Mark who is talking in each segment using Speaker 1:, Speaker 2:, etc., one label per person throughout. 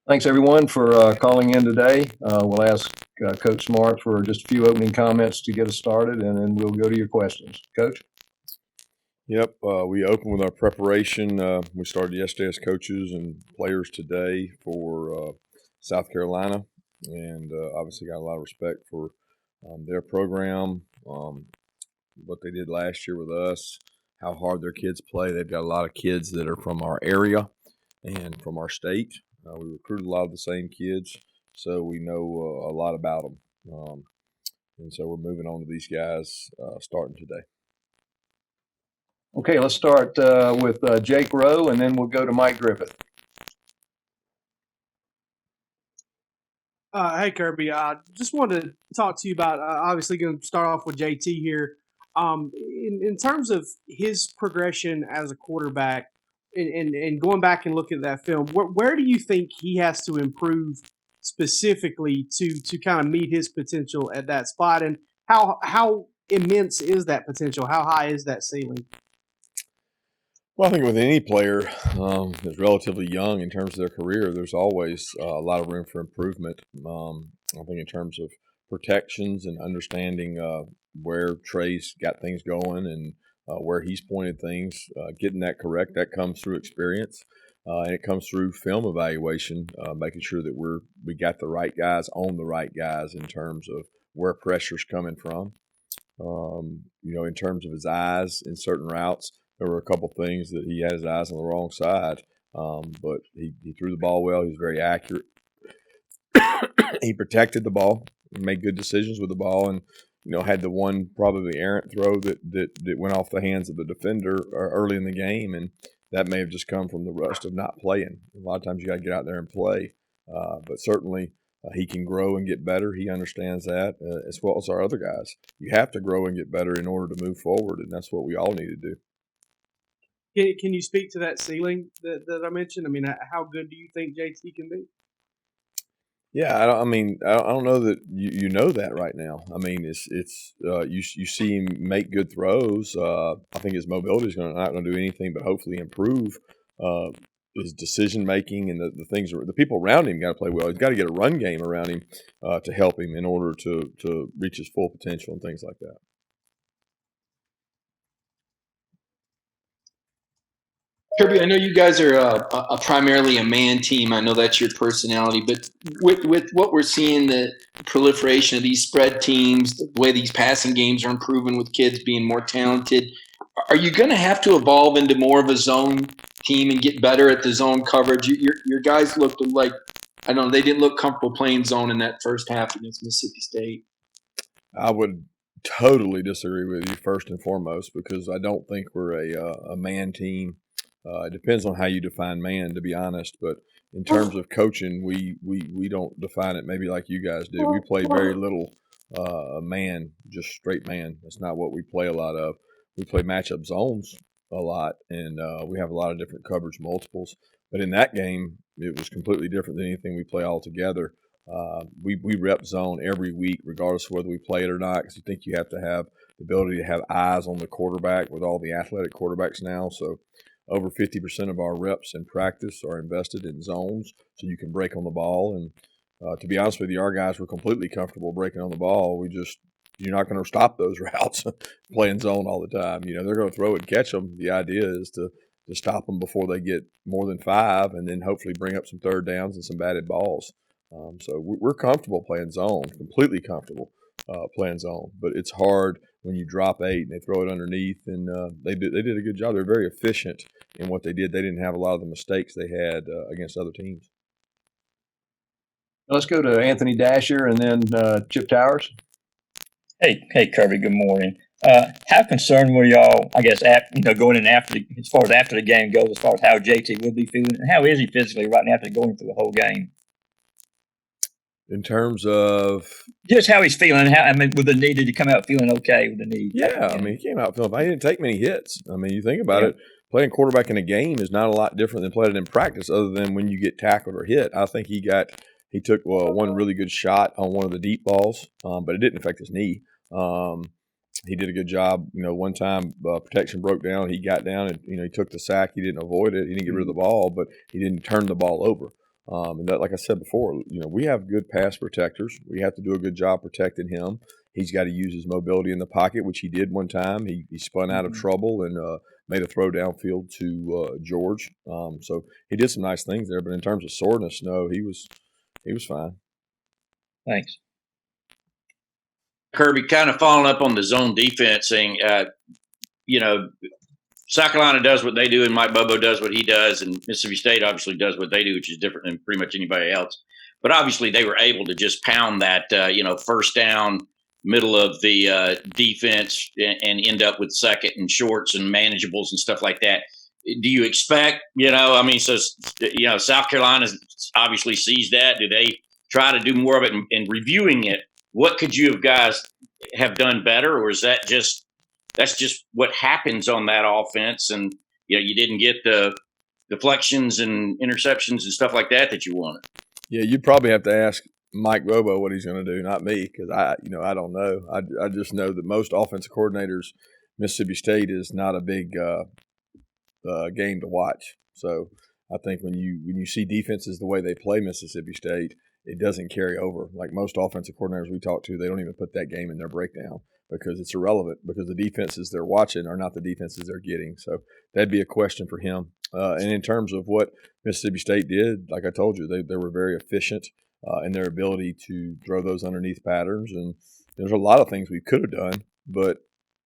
Speaker 1: Thanks, everyone, for calling in today. We'll ask Coach Smart for just a few opening comments to get us started, and then we'll go to your questions. Coach?
Speaker 2: Yep, we opened with our preparation. We started yesterday as coaches and players today for South Carolina, and obviously got a lot of respect for their program, what they did last year with us, how hard their kids play. They've got a lot of kids that are from our area and from our state. We recruited a lot of the same kids, so we know a lot about them. And so we're moving on to these guys starting today.
Speaker 1: Okay, let's start with Jake Rowe, and then we'll go to Mike Griffith.
Speaker 3: Hey, Kirby. I just wanted to talk to you about, obviously going to start off with JT here. In terms of his progression as a quarterback and going back and looking at that film, where do you think he has to improve specifically to kind of meet his potential at that spot? And how immense is that potential? How high is that ceiling?
Speaker 2: Well, I think with any player that's relatively young in terms of their career, there's always a lot of room for improvement. I think in terms of protections and understanding where Trey's got things going and where he's pointed things, getting that correct, that comes through experience. And it comes through film evaluation, making sure that we got the right guys on the right guys in terms of where pressure's coming from. In terms of his eyes in certain routes, there were a couple things that he had his eyes on the wrong side, but he threw the ball well. He was very accurate. He protected the ball, made good decisions with the ball, and had the one probably errant throw that went off the hands of the defender early in the game, and that may have just come from the rust of not playing. A lot of times you got to get out there and play, but certainly he can grow and get better. He understands that as well as our other guys. You have to grow and get better in order to move forward, and that's what we all need to do.
Speaker 3: Can you speak to that ceiling that I mentioned? I mean, how good do you think JT can be?
Speaker 2: Yeah, I don't know that you know that right now. I mean, it's you see him make good throws. I think his mobility is not going to do anything but hopefully improve his decision making and the things the people around him got to play well. He's got to get a run game around him to help him in order to reach his full potential and things like that.
Speaker 4: Kirby, I know you guys are primarily a man team. I know that's your personality, but with what we're seeing, the proliferation of these spread teams, the way these passing games are improving with kids being more talented, are you going to have to evolve into more of a zone team and get better at the zone coverage? Your guys looked like, I don't know, they didn't look comfortable playing zone in that first half against Mississippi State.
Speaker 2: I would totally disagree with you first and foremost because I don't think we're a man team. It depends on how you define man, to be honest. But in terms of coaching, we don't define it maybe like you guys do. We play very little man, just straight man. That's not what we play a lot of. We play matchup zones a lot, and we have a lot of different coverage multiples. But in that game, it was completely different than anything we play all together. We rep zone every week, regardless of whether we play it or not, because you think you have to have the ability to have eyes on the quarterback with all the athletic quarterbacks now. So over 50% of our reps in practice are invested in zones, so you can break on the ball. And to be honest with you, our guys were completely comfortable breaking on the ball. You're not going to stop those routes playing zone all the time. They're going to throw it and catch them. The idea is to stop them before they get more than 5, and then hopefully bring up some third downs and some batted balls. So we're comfortable playing zone, completely comfortable playing zone. But it's hard when you drop 8 and they throw it underneath, and they did a good job. They're very efficient in what they did. They didn't have a lot of the mistakes they had against other teams.
Speaker 1: Let's go to Anthony Dasher and then Chip Towers.
Speaker 5: Hey, Kirby. Good morning. How concerned were y'all? I guess going in after as far as after the game goes, as far as how JT will be feeling, and how is he physically right now after going through the whole game?
Speaker 2: In terms of
Speaker 5: just how he's feeling, with the knee, did he come out feeling okay with the knee?
Speaker 2: Yeah, he came out feeling. He didn't take many hits. You think about it. Playing quarterback in a game is not a lot different than playing it in practice, other than when you get tackled or hit. I think he took one really good shot on one of the deep balls, but it didn't affect his knee. He did a good job. One time protection broke down. He got down and he took the sack. He didn't avoid it. He didn't get rid of the ball, but he didn't turn the ball over. And that, like I said before, we have good pass protectors. We have to do a good job protecting him. He's got to use his mobility in the pocket, which he did one time. He spun out of trouble and made a throw downfield to George. So he did some nice things there. But in terms of soreness, no, he was fine.
Speaker 5: Thanks.
Speaker 6: Kirby, kind of following up on the zone defensing, South Carolina does what they do, and Mike Bobo does what he does, and Mississippi State obviously does what they do, which is different than pretty much anybody else. But obviously, they were able to just pound that, first down, middle of the defense, and end up with second and shorts and manageables and stuff like that. Do you expect, South Carolina obviously sees that. Do they try to do more of it? And reviewing it, what could you guys have done better, or is that's just what happens on that offense, and you didn't get the deflections and interceptions and stuff like that you wanted?
Speaker 2: Yeah, you'd probably have to ask Mike Bobo what he's going to do, not me, because I don't know. I just know that most offensive coordinators, Mississippi State is not a big game to watch. So I think when you see defenses the way they play Mississippi State, it doesn't carry over. Like most offensive coordinators we talk to, they don't even put that game in their breakdown because it's irrelevant, because the defenses they're watching are not the defenses they're getting. So that'd be a question for him. And in terms of what Mississippi State did, like I told you, they were very efficient in their ability to throw those underneath patterns. And there's a lot of things we could have done, but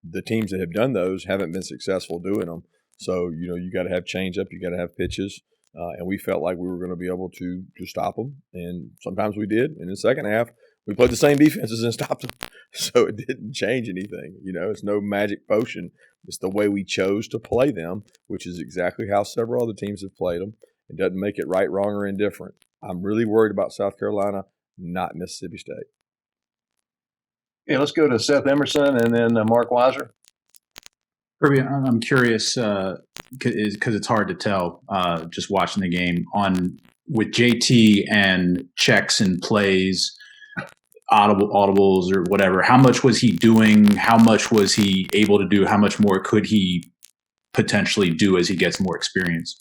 Speaker 2: the teams that have done those haven't been successful doing them. So, you got to have change up, you got to have pitches. And we felt like we were going to be able to stop them. And sometimes we did. And in the second half, we played the same defenses and stopped them. So it didn't change anything. It's no magic potion. It's the way we chose to play them, which is exactly how several other teams have played them. It doesn't make it right, wrong, or indifferent. I'm really worried about South Carolina, not Mississippi State.
Speaker 1: Okay, let's go to Seth Emerson and then Mark Weiser.
Speaker 7: Kirby, I'm curious because it's hard to tell just watching the game with JT and checks and plays, audibles or whatever. How much was he doing? How much was he able to do? How much more could he potentially do as he gets more experience?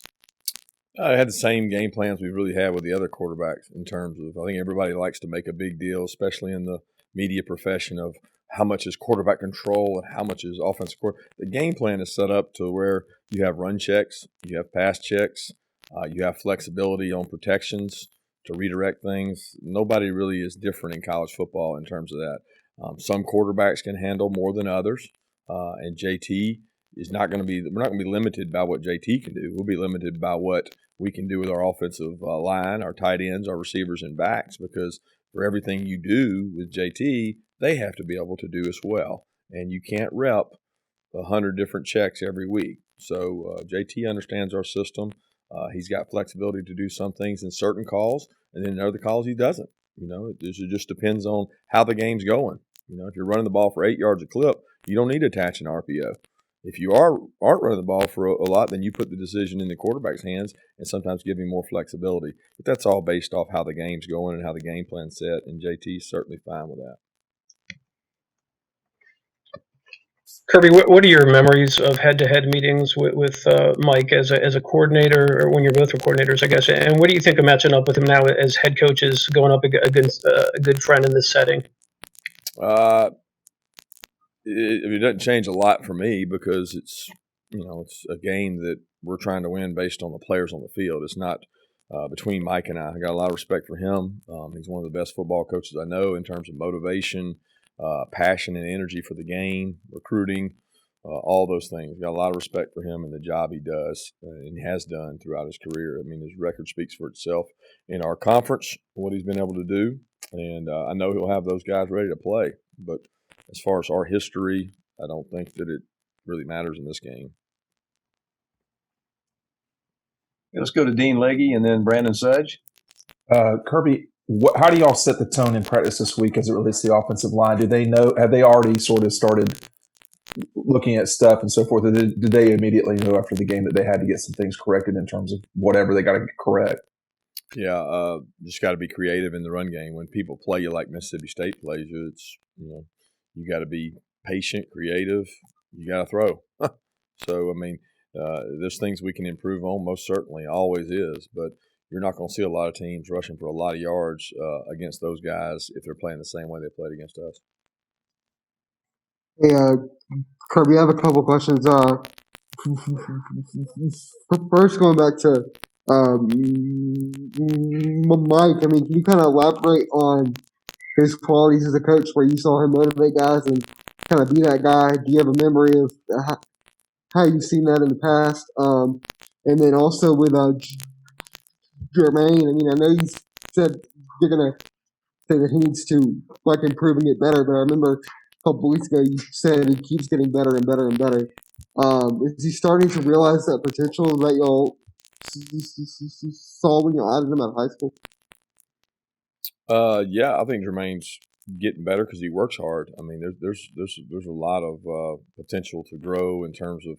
Speaker 2: I had the same game plans we really had with the other quarterbacks in terms of, I think everybody likes to make a big deal, especially in the media profession, of how much is quarterback control and how much is offensive quarterback. The game plan is set up to where you have run checks, you have pass checks, you have flexibility on protections to redirect things. Nobody really is different in college football in terms of that. Some quarterbacks can handle more than others, and JT is not going to be – we're not going to be limited by what JT can do. We'll be limited by what we can do with our offensive line, our tight ends, our receivers, and backs, because for everything you do with JT, they have to be able to do as well. And you can't rep 100 different checks every week. So JT understands our system. He's got flexibility to do some things in certain calls, and then in other calls he doesn't. It just depends on how the game's going. If you're running the ball for 8 yards a clip, you don't need to attach an RPO. If you aren't running the ball for a lot, then you put the decision in the quarterback's hands and sometimes give him more flexibility. But that's all based off how the game's going and how the game plan's set, and JT's certainly fine with that.
Speaker 8: Kirby, what are your memories of head-to-head meetings with Mike as a coordinator, or when you're both coordinators, I guess? And what do you think of matching up with him now as head coaches, going up against a good friend in this setting?
Speaker 2: It doesn't change a lot for me because it's a game that we're trying to win based on the players on the field. It's not between Mike and I. I got a lot of respect for him. He's one of the best football coaches I know in terms of motivation, passion and energy for the game, recruiting, all those things. Got a lot of respect for him and the job he does and has done throughout his career. I mean, his record speaks for itself in our conference, what he's been able to do. And I know he'll have those guys ready to play. But as far as our history, I don't think that it really matters in this game.
Speaker 1: Let's go to Dean Legge and then Brandon Sudge.
Speaker 9: Kirby, how do y'all set the tone in practice this week as it relates to the offensive line? Do they know? Have they already sort of started looking at stuff and so forth? Or did they immediately know after the game that they had to get some things corrected in terms of whatever they got to correct?
Speaker 2: Yeah, just got to be creative in the run game. When people play you like Mississippi State plays you, it's you got to be patient, creative. You got to throw. So I mean, there's things we can improve on. Most certainly, always is. But you're not going to see a lot of teams rushing for a lot of yards against those guys if they're playing the same way they played against us.
Speaker 10: Hey, Kirby, I have a couple questions. First, going back to Mike, I mean, can you kind of elaborate on his qualities as a coach, where you saw him motivate guys and kind of be that guy? Do you have a memory of how you've seen that in the past? And then also with Jermaine, I mean, I know you said you're gonna say that he needs to like improve and get better, but I remember a couple weeks ago you said he keeps getting better and better and better. Is he starting to realize that potential that y'all saw when you added him out of high school?
Speaker 2: Yeah, I think Jermaine's getting better because he works hard. I mean, there's a lot of potential to grow in terms of,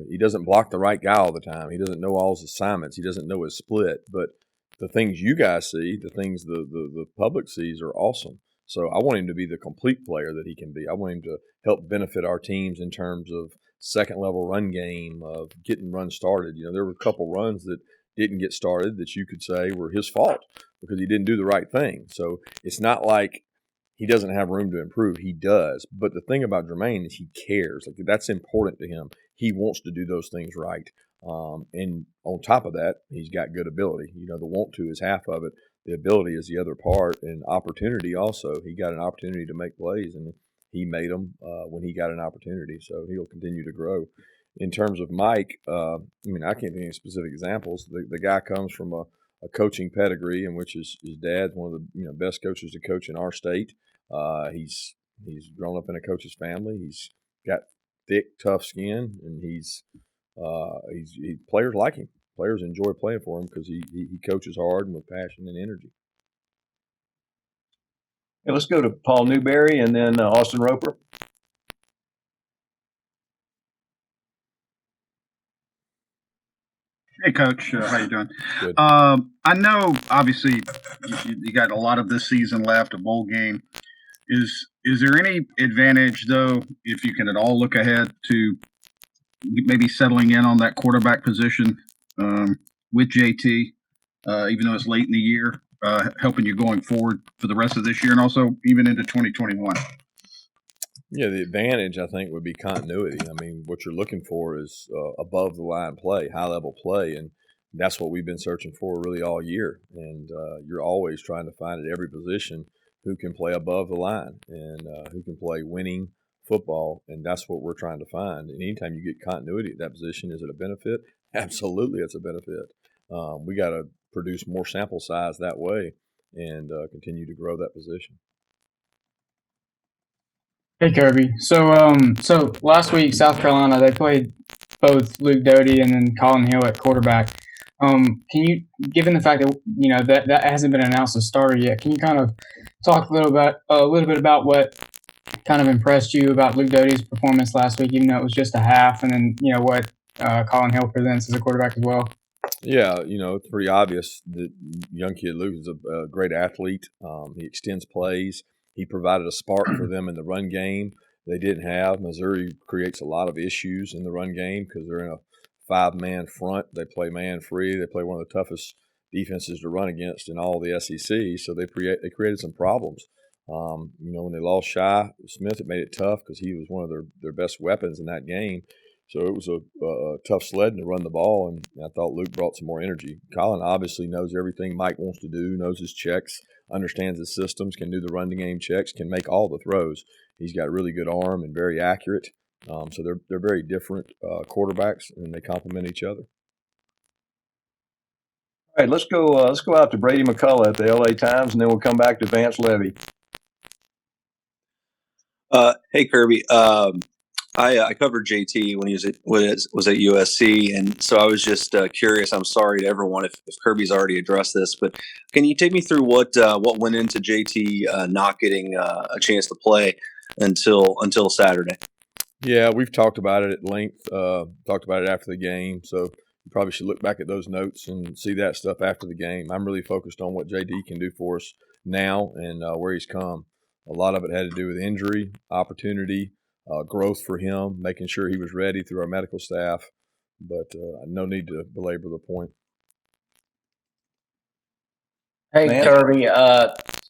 Speaker 2: he doesn't block the right guy all the time. He doesn't know all his assignments. He doesn't know his split. But the things you guys see, the things the public sees are awesome. So I want him to be the complete player that he can be. I want him to help benefit our teams in terms of second level run game, of getting runs started. There were a couple runs that didn't get started that you could say were his fault because he didn't do the right thing. So it's not like he doesn't have room to improve. He does. But the thing about Jermaine is he cares. Like, that's important to him. He wants to do those things right. And on top of that, he's got good ability. The want to is half of it. The ability is the other part, and opportunity also. He got an opportunity to make plays, and he made them when he got an opportunity. So he'll continue to grow. In terms of Mike, I can't think of any specific examples. The guy comes from a coaching pedigree, in which his dad's one of the best coaches to coach in our state. He's grown up in a coach's family. He's got thick, tough skin, and players like him. Players enjoy playing for him because he coaches hard and with passion and energy.
Speaker 1: Hey, let's go to Paul Newberry and then Austin Roper.
Speaker 11: Hey, Coach. How you doing?
Speaker 2: Good.
Speaker 11: I know, obviously, you got a lot of this season left, a bowl game. Is there any advantage, though, if you can at all look ahead to maybe settling in on that quarterback position with JT, even though it's late in the year, helping you going forward for the rest of this year and also even into 2021?
Speaker 2: Yeah, the advantage, I think, would be continuity. I mean, what you're looking for is above-the-line play, high-level play, and that's what we've been searching for really all year. And you're always trying to find at every position who can play above the line and who can play winning football, and that's what we're trying to find. And anytime you get continuity at that position, is it a benefit? Absolutely, it's a benefit. We got to produce more sample size that way and continue to grow that position.
Speaker 12: Hey Kirby. So last week South Carolina, they played both Luke Doty and then Colin Hill at quarterback. Can you, given the fact that that hasn't been announced as starter yet, can you kind of talk a little bit about what kind of impressed you about Luke Doty's performance last week, even though it was just a half, and then what Colin Hill presents as a quarterback as well?
Speaker 2: Yeah, it's pretty obvious that young kid Luke is a great athlete. He extends plays. He provided a spark for them in the run game they didn't have. Missouri creates a lot of issues in the run game because they're in a 5-man front. They play man free. They play one of the toughest defenses to run against in all the SEC. So they created some problems. When they lost Shy Smith, it made it tough because he was one of their best weapons in that game. So it was a tough sledding to run the ball, and I thought Luke brought some more energy. Colin obviously knows everything Mike wants to do, knows his checks, understands his systems, can do the run game checks, can make all the throws. He's got a really good arm and very accurate. So they're very different quarterbacks, and they complement each other.
Speaker 1: All right, let's go out to Brady McCullough at the LA Times, and then we'll come back to Vance Levy.
Speaker 13: Hey Kirby. I covered JT when he was at USC, and so I was just curious. I'm sorry to everyone if Kirby's already addressed this, but can you take me through what went into JT not getting a chance to play until Saturday?
Speaker 2: Yeah, we've talked about it at length. Talked about it after the game, so you probably should look back at those notes and see that stuff after the game. I'm really focused on what JD can do for us now and where he's come. A lot of it had to do with injury, opportunity. Growth for him, making sure he was ready through our medical staff, but no need to belabor the point.
Speaker 14: Hey,
Speaker 1: Man.
Speaker 14: Kirby.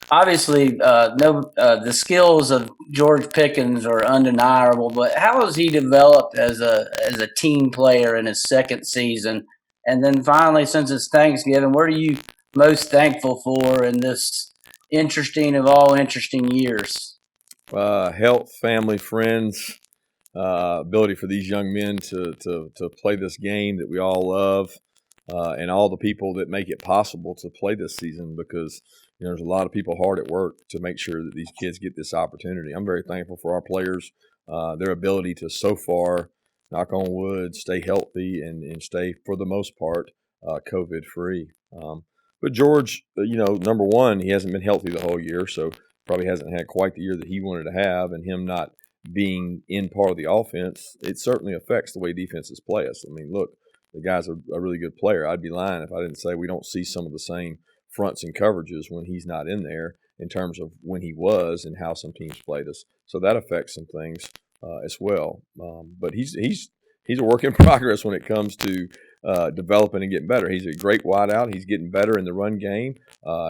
Speaker 14: Obviously, no, the skills of George Pickens are undeniable. But how has he developed as a team player in his second season? And then finally, since it's Thanksgiving, what are you most thankful for in this interesting of all interesting years?
Speaker 2: Health, family, friends, ability for these young men to play this game that we all love, and all the people that make it possible to play this season, because there's a lot of people hard at work to make sure that these kids get this opportunity. I'm very thankful for our players, their ability to so far, knock on wood, stay healthy and stay for the most part COVID free. But George, number one, he hasn't been healthy the whole year, so probably hasn't had quite the year that he wanted to have, and him not being in part of the offense, it certainly affects the way defenses play us. I mean, look, the guy's a really good player. I'd be lying if I didn't say we don't see some of the same fronts and coverages when he's not in there in terms of when he was and how some teams played us. So that affects some things as well. But he's a work in progress when it comes to developing and getting better. He's a great wideout. He's getting better in the run game.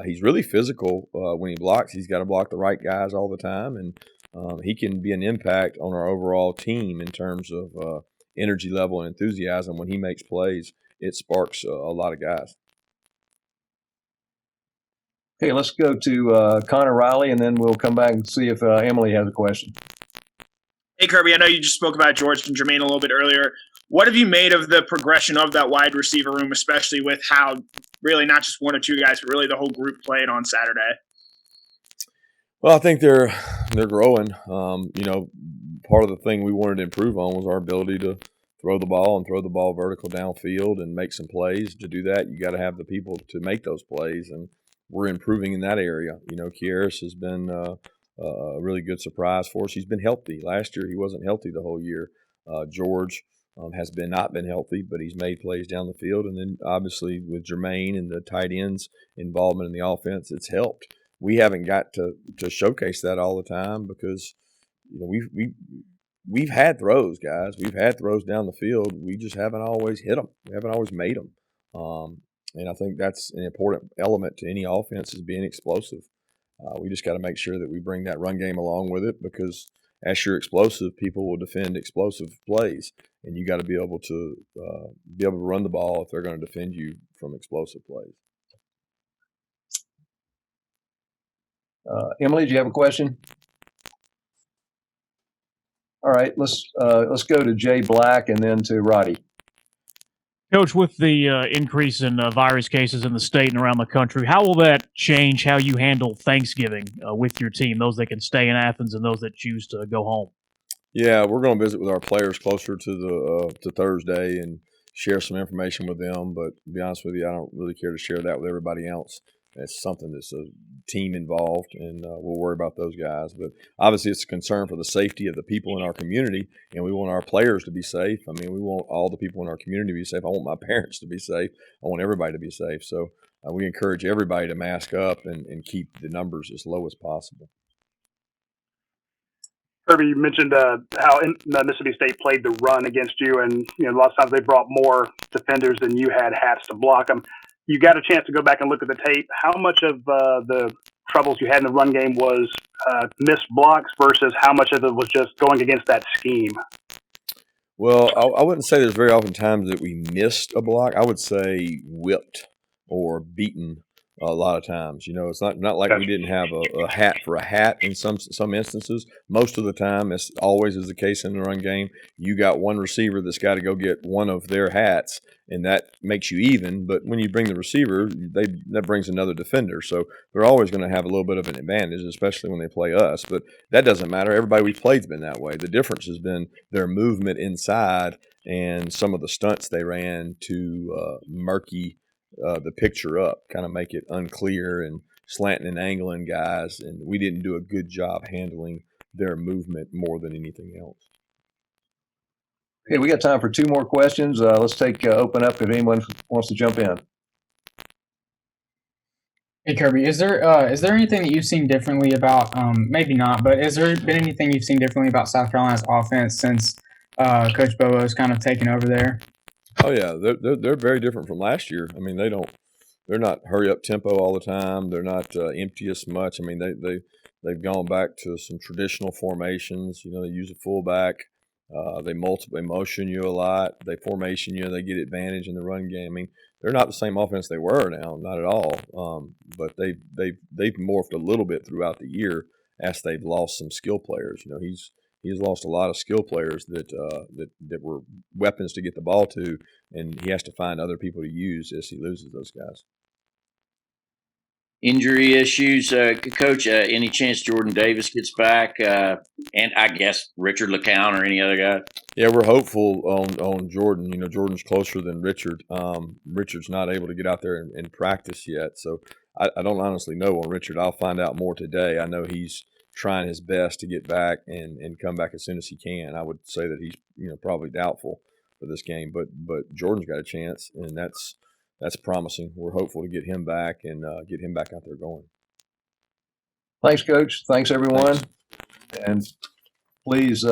Speaker 2: He's really physical when he blocks. He's got to block the right guys all the time, and he can be an impact on our overall team in terms of energy level and enthusiasm. When he makes plays, it sparks a lot of guys.
Speaker 1: Okay, let's go to Connor Riley, and then we'll come back and see if Emily has a question.
Speaker 15: Hey, Kirby, I know you just spoke about George and Jermaine a little bit earlier. What have you made of the progression of that wide receiver room, especially with how really not just one or two guys, but really the whole group played on Saturday?
Speaker 2: Well, I think they're growing. Part of the thing we wanted to improve on was our ability to throw the ball vertical downfield and make some plays. To do that, you got to have the people to make those plays, and we're improving in that area. Kieris has been a really good surprise for us. He's been healthy. Last year, he wasn't healthy the whole year. George has not been healthy, but he's made plays down the field. And then obviously with Jermaine and the tight ends involvement in the offense, it's helped. We haven't got to showcase that all the time because we've had throws, guys. We've had throws down the field. We just haven't always hit them. We haven't always made them. And I think that's an important element to any offense, is being explosive. We just got to make sure that we bring that run game along with it, because as you're explosive, people will defend explosive plays, and you got to be able to run the ball if they're going to defend you from explosive plays.
Speaker 1: Emily, do you have a question? All right, let's go to Jay Black and then to Roddy.
Speaker 16: Coach, with the increase in virus cases in the state and around the country, how will that change how you handle Thanksgiving with your team, those that can stay in Athens and those that choose to go home?
Speaker 2: Yeah, we're going to visit with our players closer to Thursday and share some information with them. But to be honest with you, I don't really care to share that with everybody else. It's something that's a team involved, and we'll worry about those guys. But obviously, it's a concern for the safety of the people in our community, and we want our players to be safe. I mean, we want all the people in our community to be safe. I want my parents to be safe. I want everybody to be safe. So we encourage everybody to mask up and keep the numbers as low as possible.
Speaker 17: Kirby, you mentioned how Mississippi State played the run against you, and a lot of times they brought more defenders than you had hats to block them. You got a chance to go back and look at the tape. How much of the troubles you had in the run game was missed blocks versus how much of it was just going against that scheme?
Speaker 2: Well, I wouldn't say there's very often times that we missed a block. I would say whipped or beaten a lot of times. It's not like we didn't have a hat for a hat in some instances. Most of the time, as always is the case in the run game, you got one receiver that's got to go get one of their hats, and that makes you even. But when you bring the receiver, that brings another defender. So they're always going to have a little bit of an advantage, especially when they play us. But that doesn't matter. Everybody we've played's been that way. The difference has been their movement inside and some of the stunts they ran to murky the picture up, kind of make it unclear and slanting and angling guys. And we didn't do a good job handling their movement more than anything else.
Speaker 1: Okay, we got time for two more questions. Let's open up if anyone wants to jump in.
Speaker 12: Hey Kirby, is there anything that you've seen differently about maybe not, but has there been anything you've seen differently about South Carolina's offense since Coach Bobo's kind of taken over there?
Speaker 2: Oh yeah, they're very different from last year. I mean, they don't they're not hurry up tempo all the time. They're not empty as much. I mean, they've gone back to some traditional formations. You know, they use a fullback. They motion you a lot. They formation you. They get advantage in the run game. I mean, they're not the same offense they were now, not at all. But they've morphed a little bit throughout the year as they've lost some skill players. You know, he's lost a lot of skill players that were weapons to get the ball to, and he has to find other people to use as he loses those guys.
Speaker 6: Injury issues, Coach. Any chance Jordan Davis gets back, and I guess Richard LeCount or any other guy?
Speaker 2: Yeah, we're hopeful on Jordan. You know, Jordan's closer than Richard. Richard's not able to get out there and practice yet, so I don't honestly know on Richard. I'll find out more today. I know he's trying his best to get back and come back as soon as he can. I would say that he's probably doubtful for this game, but Jordan's got a chance, and that's promising. We're hopeful to get him back and get him back out there going.
Speaker 1: Thanks, Coach. Thanks, everyone.
Speaker 2: Thanks.
Speaker 1: And please